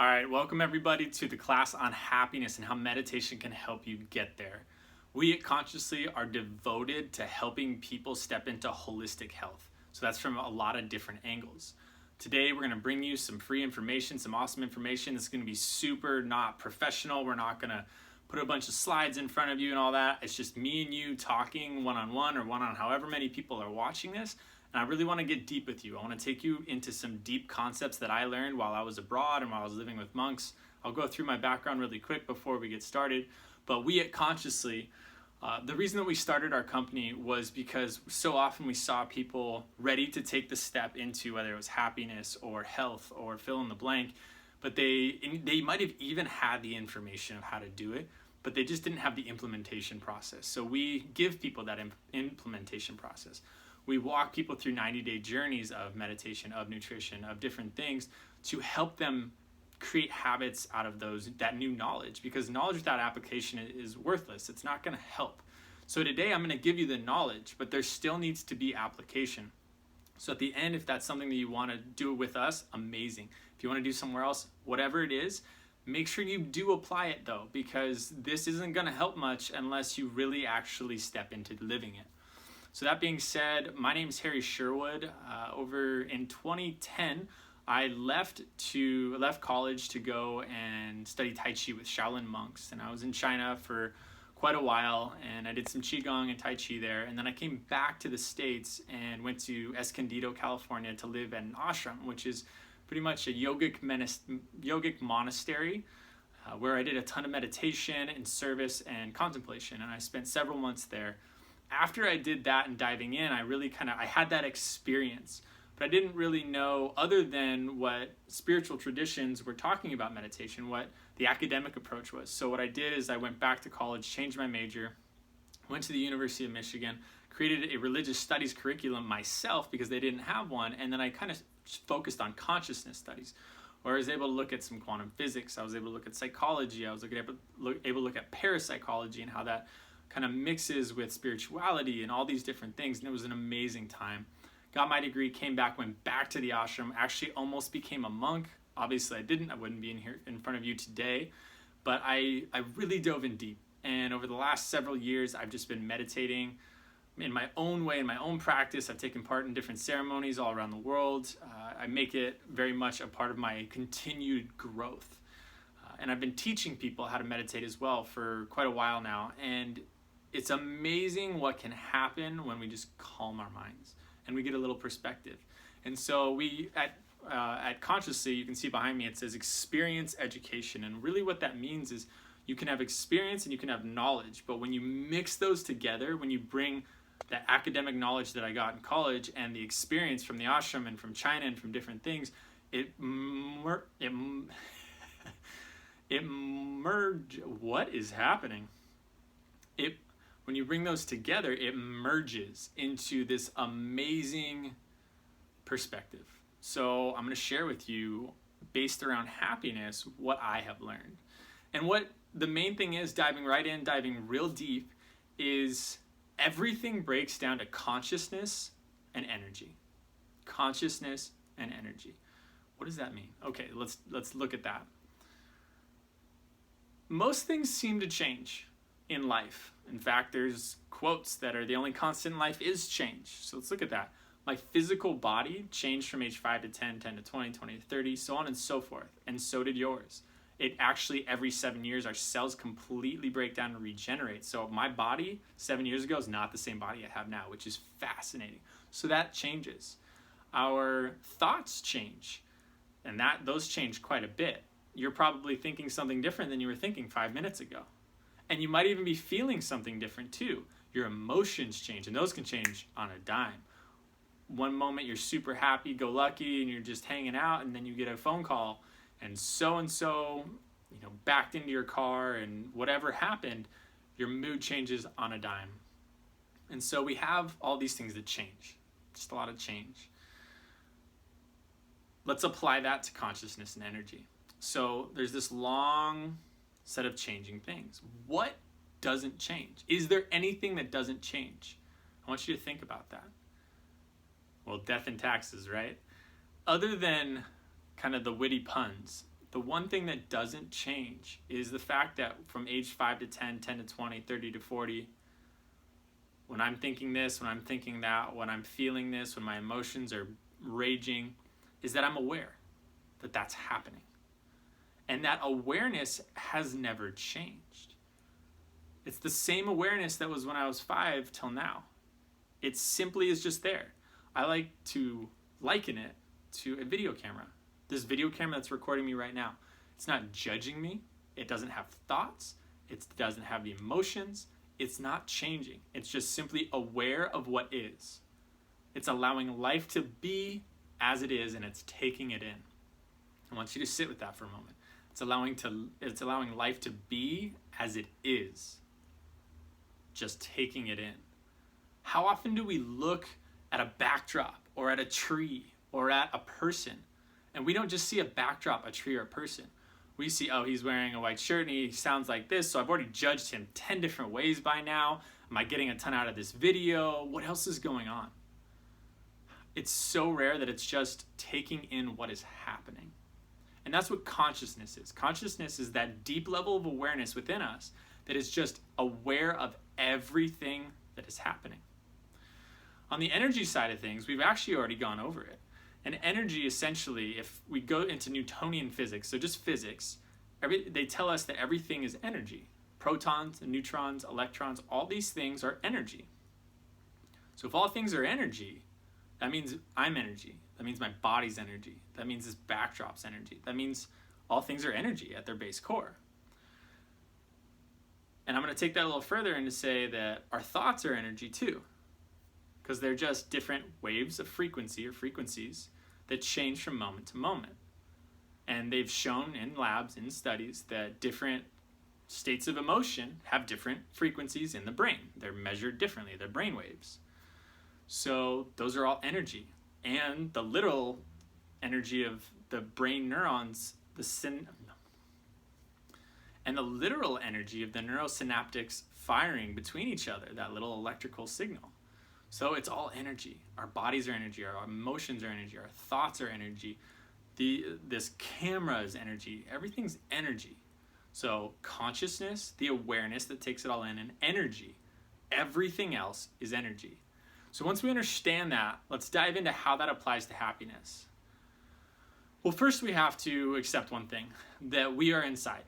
All right, welcome everybody to the class on happiness and how meditation can help you get there. We at Consciously are devoted to helping people step into holistic health. So that's from a lot of different angles. Today we're going to bring you some free information, some awesome information. It's going to be super not professional. We're not going to put a bunch of slides in front of you and all that. It's just me and you talking one-on-one or one-on however many people are watching this. And I really want to get deep with you. I want to take you into some deep concepts that I learned while I was abroad and while I was living with monks. I'll go through my background really quick before we get started. But we at Consciously, the reason that we started our company was because so often we saw people ready to take the step into whether it was happiness or health or fill in the blank, but they might have even had the information of how to do it, but they just didn't have the implementation process. So we give people that implementation process. We walk people through 90-day journeys of meditation, of nutrition, of different things to help them create habits out of that new knowledge, because knowledge without application is worthless. It's not going to help. So today I'm going to give you the knowledge, but there still needs to be application. So at the end, if that's something that you want to do with us, amazing. If you want to do somewhere else, whatever it is, make sure you do apply it though, because this isn't going to help much unless you really actually step into living it. So that being said, my name is Harry Sherwood. Over in 2010, I left college to go and study Tai Chi with Shaolin monks. And I was in China for quite a while, and I did some Qigong and Tai Chi there. And then I came back to the States and went to Escondido, California to live at an ashram, which is pretty much a yogic monastery where I did a ton of meditation and service and contemplation. And I spent several months there. After I did that and diving in, I had that experience, but I didn't really know, other than what spiritual traditions were talking about meditation, what the academic approach was. So what I did is I went back to college, changed my major, went to the University of Michigan, created a religious studies curriculum myself because they didn't have one, and then I kind of focused on consciousness studies, where I was able to look at some quantum physics, I was able to look at psychology, I was able to look at parapsychology and how that kind of mixes with spirituality and all these different things, and it was an amazing time. Got my degree, came back, went back to the ashram, actually almost became a monk. Obviously I wouldn't be in here in front of you today, but I really dove in deep. And over the last several years, I've just been meditating in my own way, in my own practice. I've taken part in different ceremonies all around the world. I make it very much a part of my continued growth. And I've been teaching people how to meditate as well for quite a while now. And it's amazing what can happen when we just calm our minds and we get a little perspective. And so we at Consciously, you can see behind me, it says experience education. And really what that means is you can have experience and you can have knowledge. But when you mix those together, when you bring that academic knowledge that I got in college and the experience from the ashram and from China and from different things, what is happening? When you bring those together, it merges into this amazing perspective. So I'm going to share with you, based around happiness, what I have learned. And what the main thing is, diving right in, diving real deep, is everything breaks down to consciousness and energy. Consciousness and energy. What does that mean? Okay, let's look at that. Most things seem to change in life. In fact, there's quotes that are the only constant in life is change. So let's look at that. My physical body changed from age 5 to 10, 10 to 20, 20 to 30, so on and so forth. And so did yours. It actually, every 7 years, our cells completely break down and regenerate. So my body 7 years ago is not the same body I have now, which is fascinating. So that changes. Our thoughts change, and those change quite a bit. You're probably thinking something different than you were thinking 5 minutes ago. And you might even be feeling something different too. Your emotions change, and those can change on a dime. One moment you're super happy, go lucky, and you're just hanging out, and then you get a phone call, and so, backed into your car, and whatever happened, your mood changes on a dime. And so we have all these things that change, just a lot of change. Let's apply that to consciousness and energy. So there's this long set of changing things. What doesn't change? Is there anything that doesn't change? I want you to think about that. Well, death and taxes, right? Other than kind of the witty puns, The one thing that doesn't change is the fact that from age 5 to 10, 10 to 20, 30 to 40, when I'm thinking this, when I'm thinking that, when I'm feeling this, when my emotions are raging, is that I'm aware that that's happening. And that awareness has never changed. It's the same awareness that was when I was 5 till now. It simply is just there. I like to liken it to a video camera. This video camera that's recording me right now, it's not judging me. It doesn't have thoughts. It doesn't have the emotions. It's not changing. It's just simply aware of what is. It's allowing life to be as it is, and it's taking it in. I want you to sit with that for a moment. It's allowing life to be as it is. Just taking it in. How often do we look at a backdrop or at a tree or at a person, and we don't just see a backdrop, a tree, or a person? We see, oh, he's wearing a white shirt and he sounds like this, so I've already judged him 10 different ways by now. Am I getting a ton out of this video? What else is going on? It's so rare that it's just taking in what is happening. And that's what consciousness is. Consciousness is that deep level of awareness within us that is just aware of everything that is happening. On the energy side of things, we've actually already gone over it. And energy, essentially, if we go into Newtonian physics, so just physics, they tell us that everything is energy. Protons, neutrons, electrons, all these things are energy. So if all things are energy, that means I'm energy. That means my body's energy. That means this backdrop's energy. That means all things are energy at their base core. And I'm going to take that a little further and to say that our thoughts are energy too, because they're just different waves of frequency or frequencies that change from moment to moment. And they've shown in labs, in studies, that different states of emotion have different frequencies in the brain. They're measured differently. They're brain waves. So those are all energy. And the literal energy of the brain neurons, and the literal energy of the neurosynaptics firing between each other, that little electrical signal. So it's all energy. Our bodies are energy, our emotions are energy, our thoughts are energy. This camera is energy. Everything's energy. So consciousness, the awareness that takes it all in, and energy. Everything else is energy. So once we understand that, let's dive into how that applies to happiness. Well, first we have to accept one thing, that we are inside.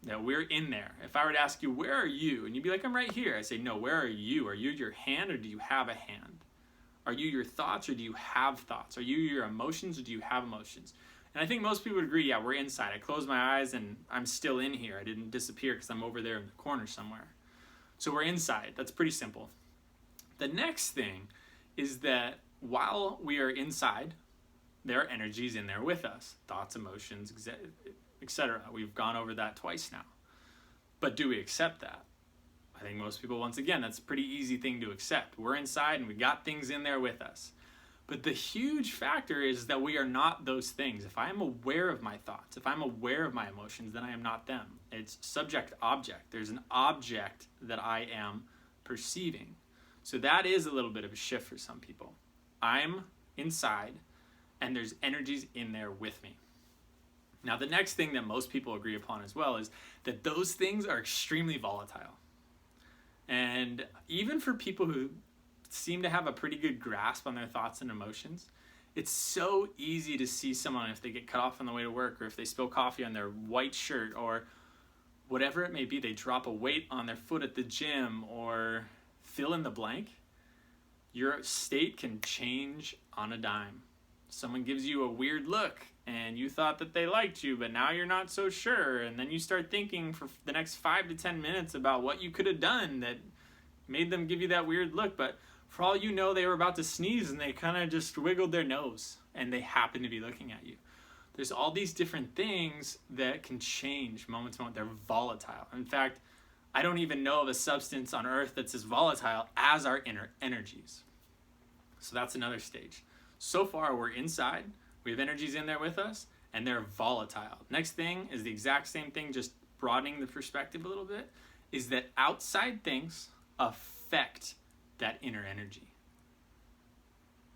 That we're in there. If I were to ask you, where are you? And you'd be like, I'm right here. I say, no, where are you? Are you your hand or do you have a hand? Are you your thoughts or do you have thoughts? Are you your emotions or do you have emotions? And I think most people would agree, yeah, we're inside. I close my eyes and I'm still in here. I didn't disappear because I'm over there in the corner somewhere. So we're inside. That's pretty simple. The next thing is that while we are inside, there are energies in there with us. Thoughts, emotions, etc. We've gone over that twice now. But do we accept that? I think most people, once again, that's a pretty easy thing to accept. We're inside and we got things in there with us. But the huge factor is that we are not those things. If I am aware of my thoughts, if I'm aware of my emotions, then I am not them. It's subject-object. There's an object that I am perceiving. So that is a little bit of a shift for some people. I'm inside and there's energies in there with me. Now, the next thing that most people agree upon as well is that those things are extremely volatile. And even for people who seem to have a pretty good grasp on their thoughts and emotions, it's so easy to see someone, if they get cut off on the way to work, or if they spill coffee on their white shirt, or whatever it may be, they drop a weight on their foot at the gym, or fill in the blank, your state can change on a dime. Someone gives you a weird look and you thought that they liked you, but now you're not so sure. And then you start thinking for the next 5 to 10 minutes about what you could have done that made them give you that weird look. But for all you know, they were about to sneeze and they kind of just wiggled their nose and they happen to be looking at you. There's all these different things that can change moment to moment. They're volatile. In fact, I don't even know of a substance on earth that's as volatile as our inner energies. So that's another stage. So far, we're inside, we have energies in there with us, and they're volatile. Next thing is the exact same thing, just broadening the perspective a little bit, is that outside things affect that inner energy.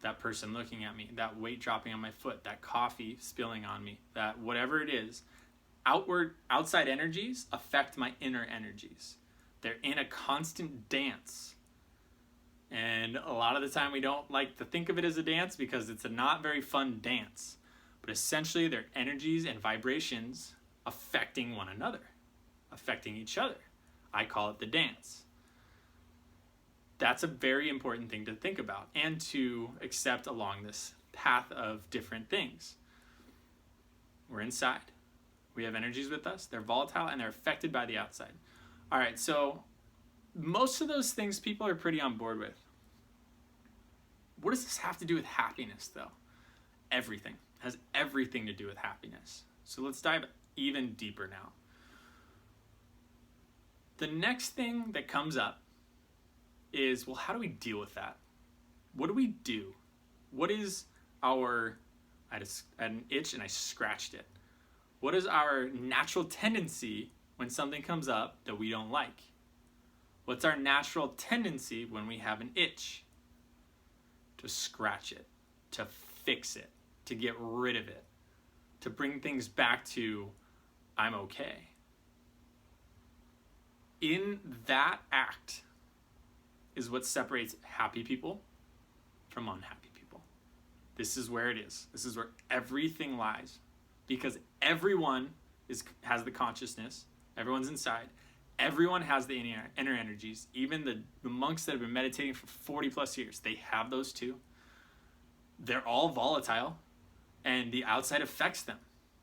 that person looking at me, that weight dropping on my foot, that coffee spilling on me, that whatever it is, outside energies affect my inner energies. They're in a constant dance. And a lot of the time we don't like to think of it as a dance because it's a not very fun dance. But essentially they're energies and vibrations affecting one another, affecting each other. I call it the dance. That's a very important thing to think about and to accept along this path of different things. We're inside. We have energies with us. They're volatile and they're affected by the outside. All right, so most of those things people are pretty on board with. What does this have to do with happiness, though? Everything. It has everything to do with happiness. So let's dive even deeper now. The next thing that comes up is, well, how do we deal with that? What do we do? What is our, I had an itch and I scratched it. What is our natural tendency when something comes up that we don't like? What's our natural tendency when we have an itch? To scratch it, to fix it, to get rid of it, to bring things back to, I'm okay. In that act is what separates happy people from unhappy people. This is where it is. This is where everything lies. Because everyone has the consciousness. Everyone's inside. Everyone has the inner energies. Even the monks that have been meditating for 40 plus years, they have those too. They're all volatile, and the outside affects them.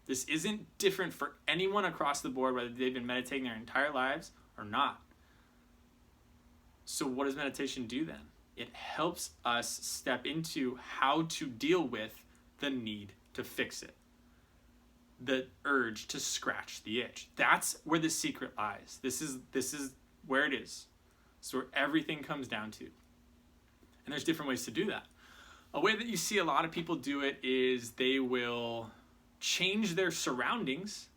This isn't different for anyone across the board, whether they've been meditating their entire lives or not. So what does meditation do then? It helps us step into how to deal with the need to fix it. The urge to scratch the itch. That's where the secret lies. This is where it is. It's where everything comes down to. And there's different ways to do that. A way that you see a lot of people do it is they will change their surroundings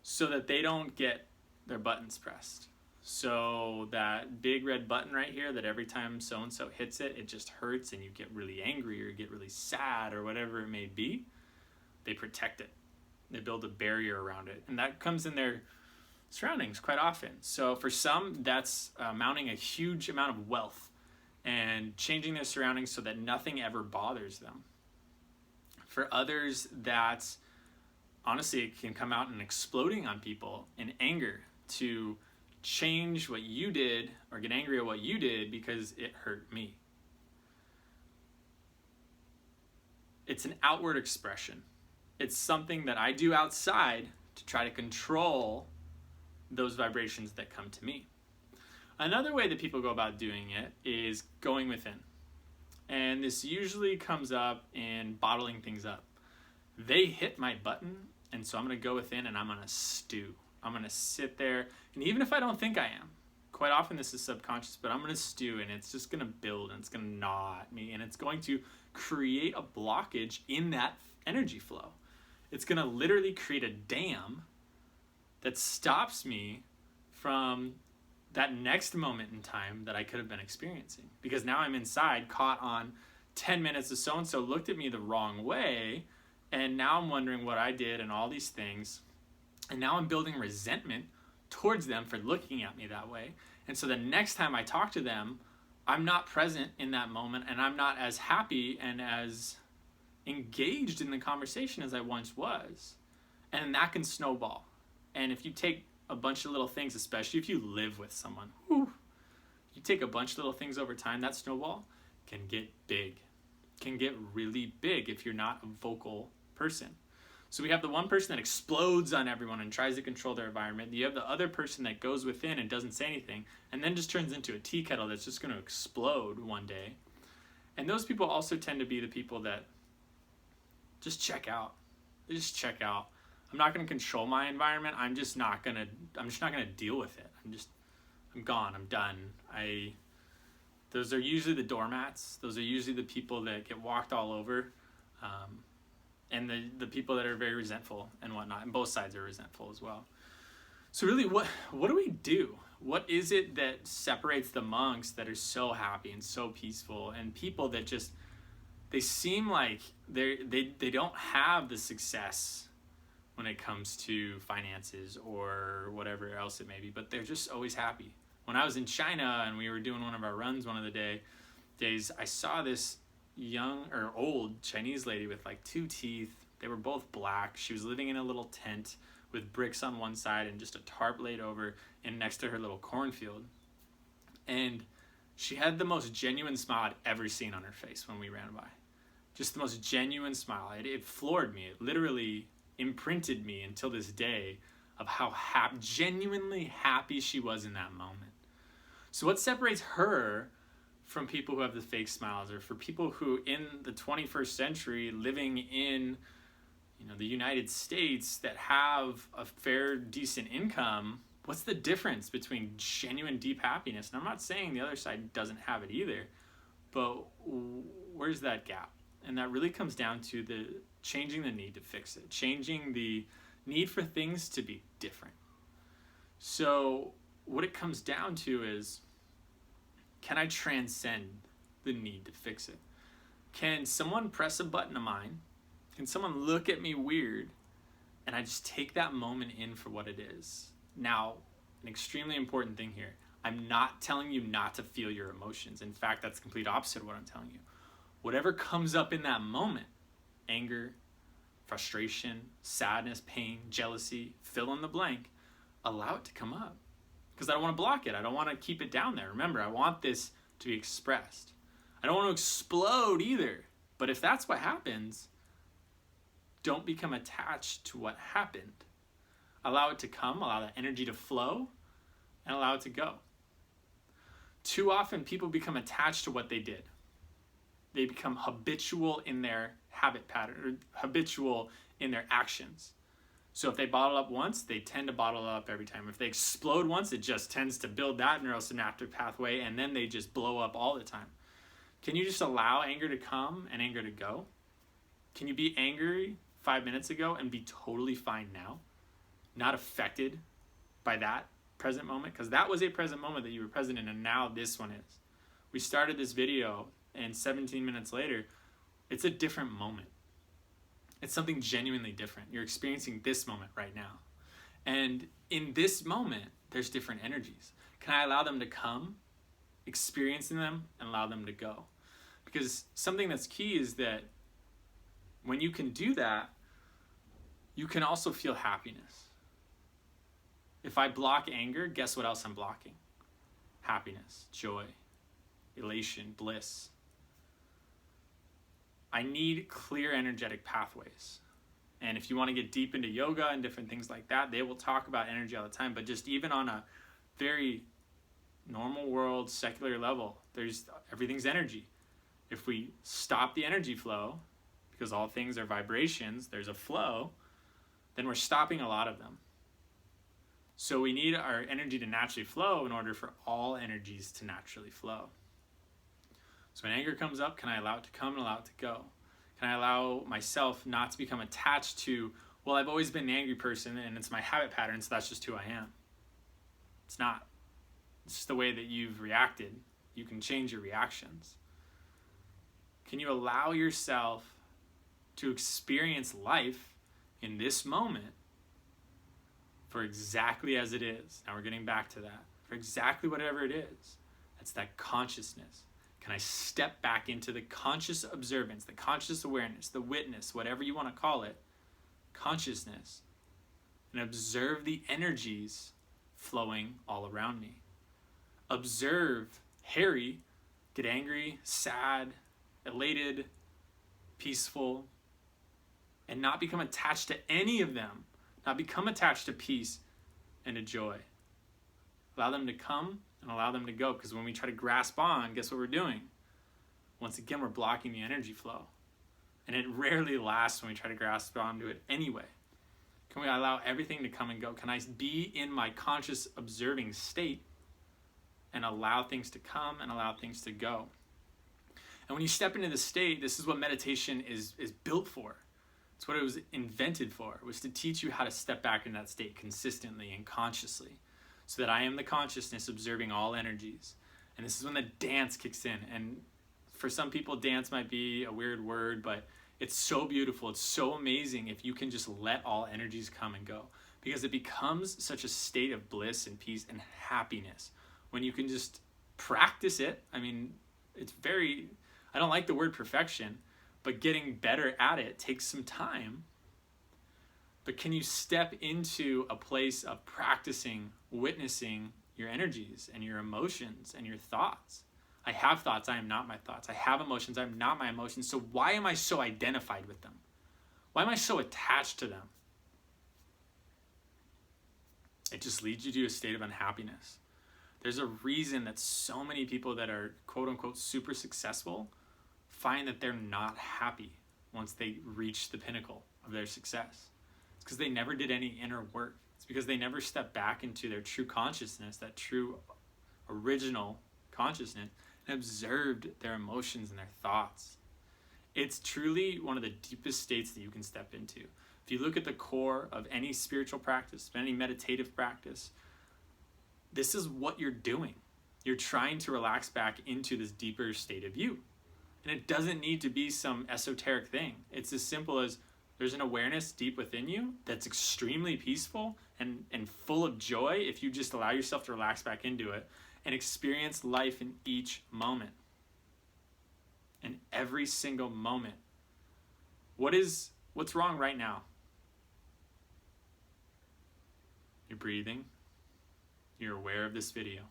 so that they don't get their buttons pressed. So that big red button right here that every time so-and-so hits it, it just hurts and you get really angry or you get really sad or whatever it may be, they protect it. They build a barrier around it. And that comes in their surroundings quite often. So for some, that's mounting a huge amount of wealth and changing their surroundings so that nothing ever bothers them. For others, that's honestly, it can come out and exploding on people in anger to change what you did or get angry at what you did because it hurt me. It's an outward expression. It's something that I do outside to try to control those vibrations that come to me. Another way that people go about doing it is going within. And this usually comes up in bottling things up. They hit my button, and so I'm going to go within and I'm going to stew. I'm going to sit there, and even if I don't think I am, quite often this is subconscious, but I'm going to stew, and it's just going to build, and it's going to gnaw at me, and it's going to create a blockage in that energy flow. It's going to literally create a dam that stops me from that next moment in time that I could have been experiencing. Because now I'm inside, caught on 10 minutes of so-and-so looked at me the wrong way, and now I'm wondering what I did and all these things. And now I'm building resentment towards them for looking at me that way. And so the next time I talk to them, I'm not present in that moment, and I'm not as happy and as engaged in the conversation as I once was. And that can snowball. And if you take a bunch of little things, especially if you live with someone, you take a bunch of little things over time, that snowball can get big, can get really big if you're not a vocal person. So we have the one person that explodes on everyone and tries to control their environment. You have the other person that goes within and doesn't say anything and then just turns into a tea kettle that's just going to explode one day. And those people also tend to be the people that just check out. They just check out. I'm not going to control my environment. I'm just not going to deal with it. I'm gone. I'm done. Those are usually the doormats. Those are usually the people that get walked all over. And the people that are very resentful and whatnot. And both sides are resentful as well. So really, what do we do? What is it that separates the monks that are so happy and so peaceful and people that just they seem like they don't have the success when it comes to finances or whatever else it may be, but they're just always happy. When I was in China and we were doing one of our runs one of the days, I saw this young or old Chinese lady with like 2 teeth. They were both black. She was living in a little tent with bricks on one side and just a tarp laid over and next to her little cornfield. And she had the most genuine smile I'd ever seen on her face when we ran by. Just the most genuine smile. It floored me. It literally imprinted me until this day of how genuinely happy she was in that moment. So what separates her from people who have the fake smiles, or for people who in the 21st century living in the United States that have a fair, decent income? What's the difference between genuine, deep happiness? And I'm not saying the other side doesn't have it either, but where's that gap? And that really comes down to the changing the need to fix it, changing the need for things to be different. So what it comes down to is, can I transcend the need to fix it? Can someone press a button of mine? Can someone look at me weird and I just take that moment in for what it is? Now, an extremely important thing here. I'm not telling you not to feel your emotions. In fact, that's the complete opposite of what I'm telling you. Whatever comes up in that moment, anger, frustration, sadness, pain, jealousy, fill in the blank, allow it to come up. Because I don't want to block it. I don't want to keep it down there. Remember, I want this to be expressed. I don't want to explode either. But if that's what happens, don't become attached to what happened. Allow it to come, allow that energy to flow, and allow it to go. Too often, people become attached to what they did. They become habitual in their habit pattern, or habitual in their actions. So if they bottle up once, they tend to bottle up every time. If they explode once, it just tends to build that neurosynaptic pathway, and then they just blow up all the time. Can you just allow anger to come and anger to go? Can you be angry 5 minutes ago and be totally fine now? Not affected by that present moment? Because that was a present moment that you were present in, and now this one is. We started this video, and 17 minutes later, it's a different moment. It's something genuinely different. You're experiencing this moment right now. And in this moment, there's different energies. Can I allow them to come, experiencing them, and allow them to go? Because something that's key is that when you can do that, you can also feel happiness. If I block anger, guess what else I'm blocking? Happiness, joy, elation, bliss. I need clear energetic pathways. And if you want to get deep into yoga and different things like that, they will talk about energy all the time. But just even on a very normal world, secular level, everything's energy. If we stop the energy flow, because all things are vibrations, there's a flow, then we're stopping a lot of them. So we need our energy to naturally flow in order for all energies to naturally flow. So when anger comes up, can I allow it to come and allow it to go? Can I allow myself not to become attached to, well, I've always been an angry person and it's my habit pattern, so that's just who I am. It's not. It's just the way that you've reacted. You can change your reactions. Can you allow yourself to experience life in this moment for exactly as it is? Now we're getting back to that. For exactly whatever it is. That's that consciousness. Can I step back into the conscious observance, the conscious awareness, the witness, whatever you want to call it, consciousness, and observe the energies flowing all around me? Observe Harry get angry, sad, elated, peaceful, and not become attached to any of them. Not become attached to peace and to joy. Allow them to come and allow them to go, because when we try to grasp on, guess what we're doing? Once again, we're blocking the energy flow. And it rarely lasts when we try to grasp onto it anyway. Can we allow everything to come and go? Can I be in my conscious observing state and allow things to come and allow things to go? And when you step into this state, this is what meditation is built for. It's what it was invented for, was to teach you how to step back in that state consistently and consciously, so that I am the consciousness observing all energies. And this is when the dance kicks in. And For some people, dance might be a weird word, but it's so beautiful. It's so amazing if you can just let all energies come and go, because it becomes such a state of bliss and peace and happiness when you can just practice it. I mean, I don't like the word perfection, but getting better at it takes some time. But can you step into a place of practicing, witnessing your energies and your emotions and your thoughts? I have thoughts, I am not my thoughts. I have emotions, I am not my emotions. So why am I so identified with them? Why am I so attached to them? It just leads you to a state of unhappiness. There's a reason that so many people that are quote unquote super successful find that they're not happy once they reach the pinnacle of their success. It's because they never did any inner work. It's because they never stepped back into their true consciousness, that true original consciousness, and observed their emotions and their thoughts. It's truly one of the deepest states that you can step into. If you look at the core of any spiritual practice, any meditative practice, this is what you're doing. You're trying to relax back into this deeper state of you. And it doesn't need to be some esoteric thing. It's as simple as there's an awareness deep within you that's extremely peaceful and full of joy if you just allow yourself to relax back into it and experience life in each moment. In every single moment. What's wrong right now? You're breathing. You're aware of this video.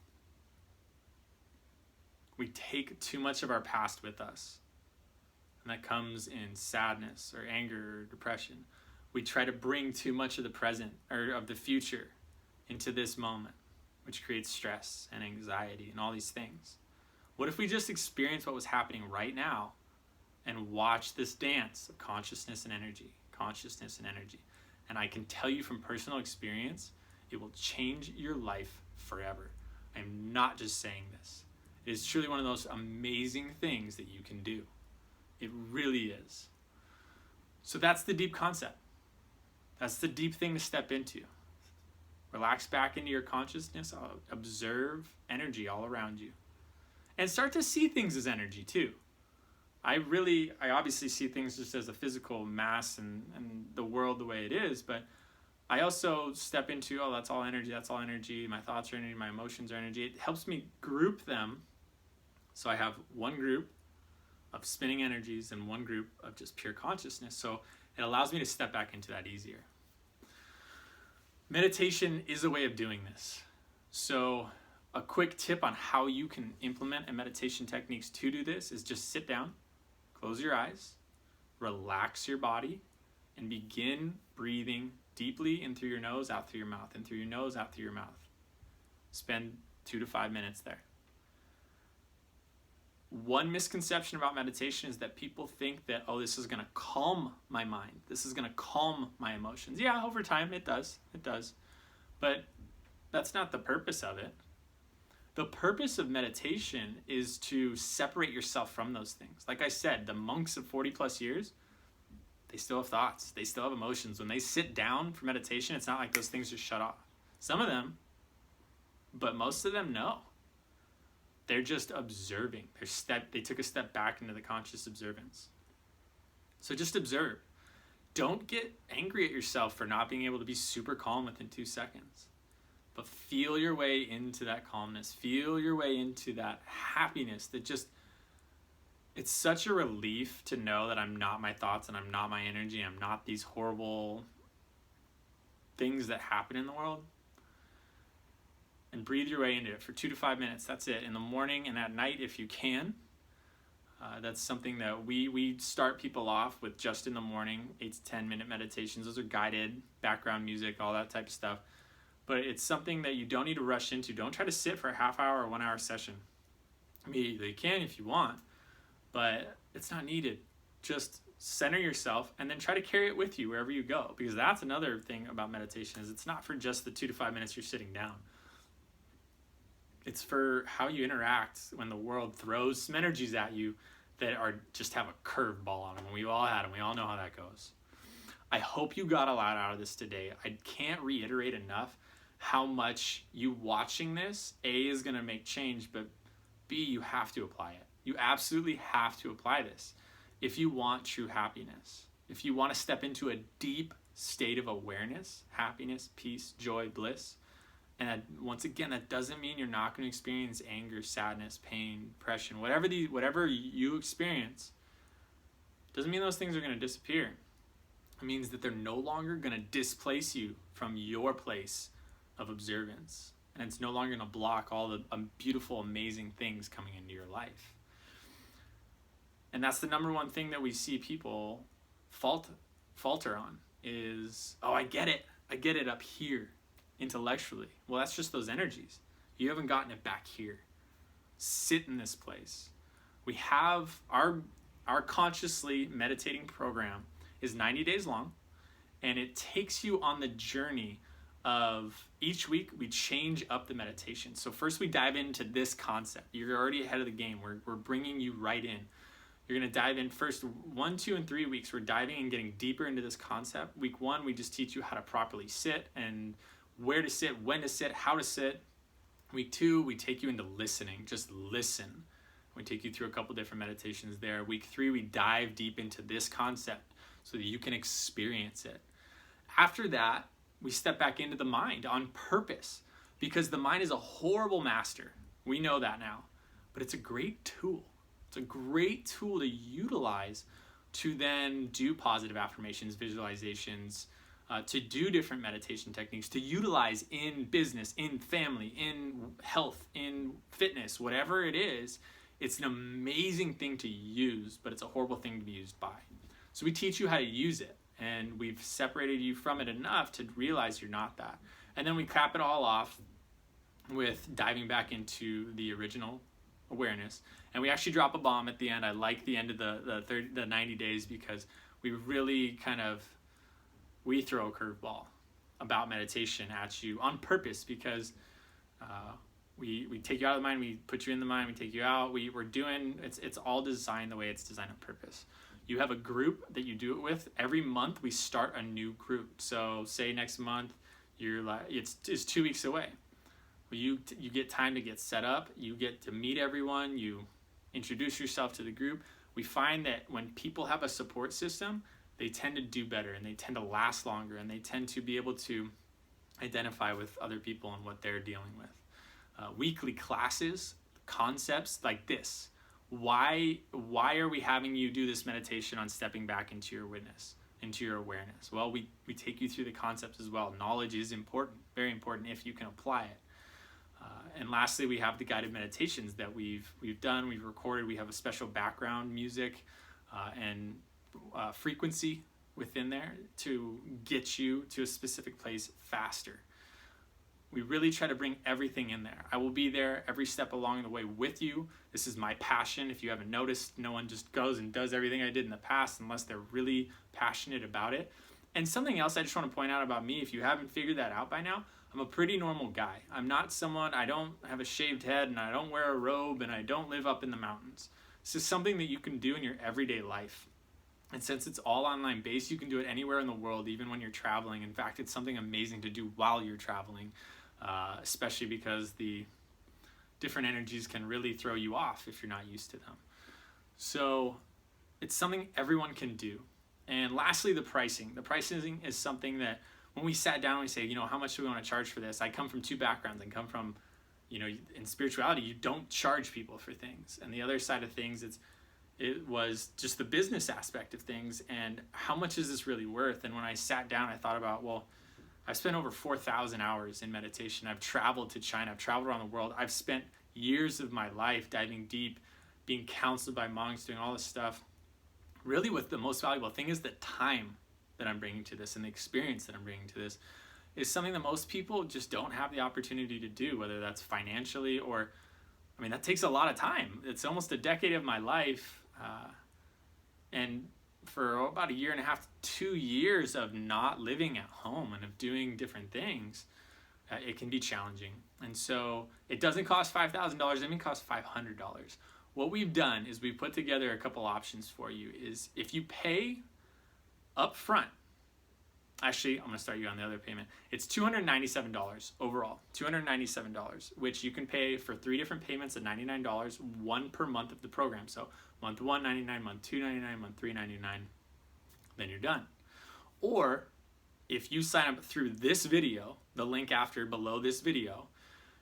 We take too much of our past with us. And that comes in sadness or anger or depression. We try to bring too much of the present or of the future into this moment, which creates stress and anxiety and all these things. What if we just experience what was happening right now and watch this dance of consciousness and energy, consciousness and energy? And I can tell you from personal experience, it will change your life forever. I'm not just saying this. It is truly one of those amazing things that you can do. It really is. So that's the deep concept. That's the deep thing to step into. Relax back into your consciousness. Observe energy all around you. And start to see things as energy too. I obviously see things just as a physical mass and the world the way it is, but I also step into, that's all energy, my thoughts are energy, my emotions are energy. It helps me group them. So I have one group of spinning energies and one group of just pure consciousness. So it allows me to step back into that easier. Meditation is a way of doing this. So a quick tip on how you can implement a meditation techniques to do this is just sit down, close your eyes, relax your body, and begin breathing deeply in through your nose, out through your mouth, in through your nose, out through your mouth. Spend 2 to 5 minutes there. One misconception about meditation is that people think that, this is going to calm my mind. This is going to calm my emotions. Yeah, over time it does. But that's not the purpose of it. The purpose of meditation is to separate yourself from those things. Like I said, the monks of 40 plus years, they still have thoughts. They still have emotions. When they sit down for meditation, it's not like those things just shut off. Some of them, but most of them, no. They're just observing. They took a step back into the conscious observance. So just observe. Don't get angry at yourself for not being able to be super calm within 2 seconds. But feel your way into that calmness. Feel your way into that happiness that just, it's such a relief to know that I'm not my thoughts and I'm not my energy. I'm not these horrible things that happen in the world. And breathe your way into it for 2 to 5 minutes. That's it. In the morning and at night if you can. That's something that we start people off with just in the morning, 8 to 10 minute meditations. Those are guided, background music, all that type of stuff. But it's something that you don't need to rush into. Don't try to sit for a half hour or 1 hour session. You can if you want, but it's not needed. Just center yourself and then try to carry it with you wherever you go. Because that's another thing about meditation is it's not for just the 2 to 5 minutes you're sitting down. It's for how you interact when the world throws some energies at you that are just have a curveball on them. And we've all had them. We all know how that goes. I hope you got a lot out of this today. I can't reiterate enough how much you watching this, A, is going to make change, but B, you have to apply it. You absolutely have to apply this if you want true happiness. If you want to step into a deep state of awareness, happiness, peace, joy, bliss. And that, once again, that doesn't mean you're not going to experience anger, sadness, pain, depression, whatever you experience. Doesn't mean those things are going to disappear. It means that they're no longer going to displace you from your place of observance. And it's no longer going to block all the beautiful, amazing things coming into your life. And that's the number one thing that we see people falter on is, oh, I get it up here intellectually. Well, that's just those energies. You haven't gotten it back here. Sit in this place. We have our consciously meditating program is 90 days long, and it takes you on the journey of each week we change up the meditation. So first we dive into this concept. You're already ahead of the game. We're bringing you right in. You're going to dive in first 1, 2, and 3 weeks. We're diving and getting deeper into this concept. Week 1, we just teach you how to properly sit and where to sit, when to sit, how to sit. Week 2, we take you into listening. Just listen. We take you through a couple different meditations there. Week 3, we dive deep into this concept so that you can experience it. After that, we step back into the mind on purpose because the mind is a horrible master. We know that now, but it's a great tool. It's a great tool to utilize to then do positive affirmations, visualizations, to do different meditation techniques, to utilize in business, in family, in health, in fitness, whatever it is. It's an amazing thing to use, but it's a horrible thing to be used by. So we teach you how to use it, and we've separated you from it enough to realize you're not that. And then we cap it all off with diving back into the original awareness. And we actually drop a bomb at the end. I like the end of the 90 days because we really we throw a curveball about meditation at you on purpose because we take you out of the mind, we put you in the mind, we take you out. We're doing, it's all designed the way it's designed on purpose. You have a group that you do it with. Every month we start a new group. So say next month it's 2 weeks away. You get time to get set up. You get to meet everyone. You introduce yourself to the group. We find that when people have a support system, they tend to do better and they tend to last longer and they tend to be able to identify with other people and what they're dealing with. Weekly classes, concepts like this. Why are we having you do this meditation on stepping back into your witness, into your awareness? Well, we take you through the concepts as well. Knowledge is important, very important if you can apply it. And lastly, we have the guided meditations that we've done, we've recorded. We have a special background music and frequency within there to get you to a specific place faster. We really try to bring everything in there. I will be there every step along the way with you. This is my passion. If you haven't noticed, no one just goes and does everything I did in the past unless they're really passionate about it. And something else I just want to point out about me, if you haven't figured that out by now, I'm a pretty normal guy. I'm not someone, I don't have a shaved head and I don't wear a robe and I don't live up in the mountains. This is something that you can do in your everyday life. And since it's all online based, you can do it anywhere in the world, even when you're traveling. In fact, it's something amazing to do while you're traveling, especially because the different energies can really throw you off if you're not used to them. So it's something everyone can do. And lastly, the pricing. The pricing is something that when we sat down, we say, how much do we want to charge for this? I come from two backgrounds. I come from, in spirituality, you don't charge people for things. And the other side of things, it was just the business aspect of things and how much is this really worth? And when I sat down, I thought about, well, I've spent over 4,000 hours in meditation. I've traveled to China. I've traveled around the world. I've spent years of my life diving deep, being counseled by monks, doing all this stuff. Really, what the most valuable thing is the time that I'm bringing to this and the experience that I'm bringing to this is something that most people just don't have the opportunity to do, whether that's financially or, that takes a lot of time. It's almost a decade of my life. And for about 1.5 years, 2 years of not living at home and of doing different things, it can be challenging. And so it doesn't cost $5,000, it even costs $500. What we've done is we've put together a couple options for you is if you pay up front, Actually, I'm going to start you on the other payment. It's $297 overall, $297, which you can pay for 3 different payments of $99, one per month of the program. So month 1, $99, month 2, $99, month 3, $99, then you're done. Or if you sign up through this video, the link after below this video,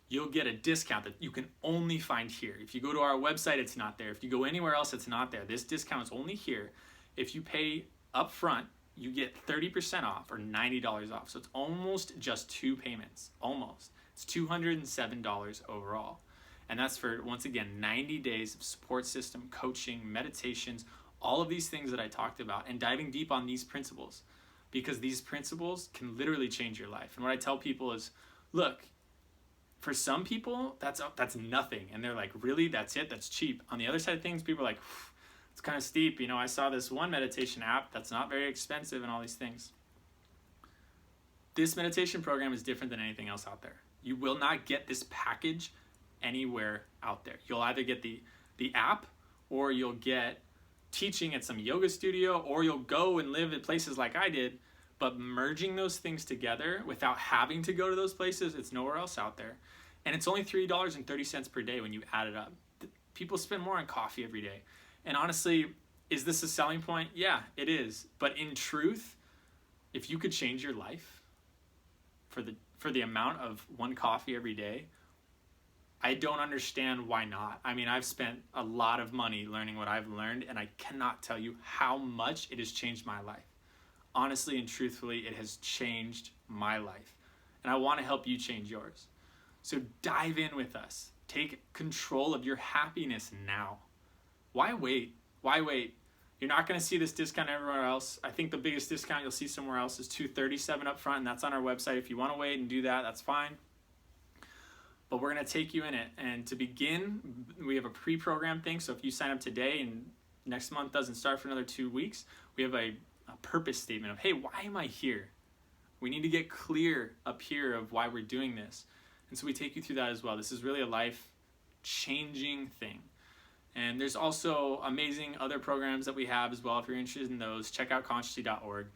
you'll get a discount that you can only find here. If you go to our website, it's not there. If you go anywhere else, it's not there. This discount is only here. If you pay up front, you get 30% off or $90 off. So it's almost just 2 payments, almost. It's $207 overall. And that's for, once again, 90 days of support system, coaching, meditations, all of these things that I talked about, and diving deep on these principles, because these principles can literally change your life. And what I tell people is, look, for some people, that's nothing. And they're like, really? That's it? That's cheap. On the other side of things, people are like, it's kind of steep. You know, I saw this one meditation app that's not very expensive and all these things. This meditation program is different than anything else out there. You will not get this package anywhere out there. You'll either get the app, or you'll get teaching at some yoga studio, or you'll go and live at places like I did. But merging those things together without having to go to those places, it's nowhere else out there. And it's only $3.30 per day when you add it up. People spend more on coffee every day. And honestly, is this a selling point? Yeah, it is. But in truth, if you could change your life for the amount of one coffee every day, I don't understand why not. I mean, I've spent a lot of money learning what I've learned, and I cannot tell you how much it has changed my life. Honestly and truthfully, it has changed my life. And I want to help you change yours. So dive in with us. Take control of your happiness now. Why wait? Why wait? You're not going to see this discount everywhere else. I think the biggest discount you'll see somewhere else is $237 up front, and that's on our website. If you want to wait and do that, that's fine. But we're going to take you in it. And to begin, we have a pre-program thing. So if you sign up today and next month doesn't start for another 2 weeks, we have a purpose statement of, hey, why am I here? We need to get clear up here of why we're doing this. And so we take you through that as well. This is really a life-changing thing. And there's also amazing other programs that we have as well. If you're interested in those, check out consciously.org.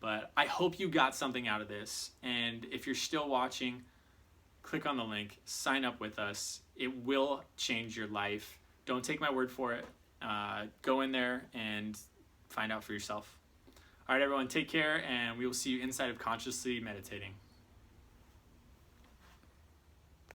But I hope you got something out of this. And if you're still watching, click on the link, sign up with us. It will change your life. Don't take my word for it. Go in there and find out for yourself. All right, everyone, take care, and we will see you inside of Consciously Meditating.